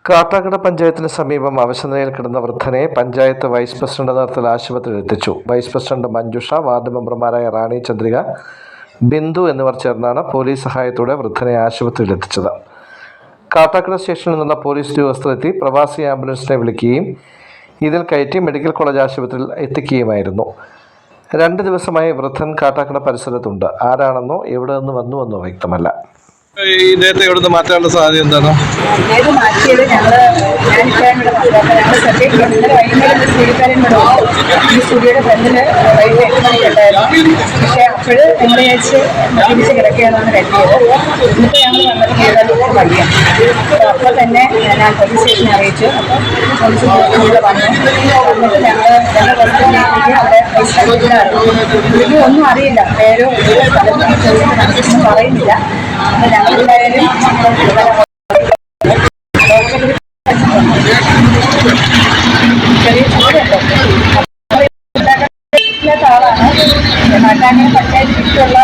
കാട്ടാക്കട പഞ്ചായത്തിന് സമീപം അവശനിലയിൽ കിടന്ന വൃദ്ധനെ പഞ്ചായത്ത് വൈസ് പ്രസിഡന്റ് നേതൃത്വത്തിൽ ആശുപത്രിയിൽ എത്തിച്ചു. വൈസ് പ്രസിഡന്റ് മഞ്ജുഷ, വാർഡ് മെമ്പർമാരായ റാണി ചന്ദ്രിക, ബിന്ദു എന്നിവർ ചേർന്നാണ് പോലീസ് സഹായത്തോടെ വൃദ്ധനെ ആശുപത്രിയിൽ എത്തിച്ചത്. കാട്ടാക്കട സ്റ്റേഷനിൽ നിന്നുള്ള പോലീസ് ഉദ്യോഗസ്ഥരെത്തി പ്രവാസി ആംബുലൻസിനെ വിളിക്കുകയും ഇതിൽ കയറ്റി മെഡിക്കൽ കോളേജ് ആശുപത്രിയിൽ എത്തിക്കുകയുമായിരുന്നു. 2 ദിവസമായി വൃദ്ധൻ കാട്ടാക്കട പരിസരത്തുണ്ട്. ആരാണെന്നോ എവിടെ നിന്ന് വന്നുവെന്നോ വ്യക്തമല്ല. ഇദ്ദേഹത്തെ എവിടുന്ന് മാറ്റാനുള്ള സാധ്യത എന്താണ്? മാറ്റിയത് ഈ സ്റ്റുഡിയോയുടെ ഫ്രണ്ടിൽ വൈകിട്ട് 8 മണിക്കുണ്ടായിരുന്നു. പക്ഷേ അപ്പോൾ ഞങ്ങൾ വിചാരിച്ച് തിരിച്ച് കിടക്കുകയാണെന്ന് കരുതിയത്. എന്നിട്ട് ഞങ്ങൾ വന്നിട്ട് ഏതായാലും വഴിയാണ്. അപ്പോൾ തന്നെ ഞാൻ പോലീസ് സ്റ്റേഷനെ അറിയിച്ചു. അപ്പോൾ പോലീസ് ഇവിടെ വന്നിട്ട് ഞങ്ങൾ ബസ്സിലേക്ക് അവിടെ എനിക്ക് ഒന്നും അറിയില്ല, പേരോ സ്ഥലത്തൊന്നും പറയുന്നില്ല. അപ്പോൾ ഞങ്ങളെന്തായാലും ചെറിയ ചൂടുണ്ട്. ആളാണ് കാട്ടാക്കട പഞ്ചായത്ത് ചുറ്റുമുള്ള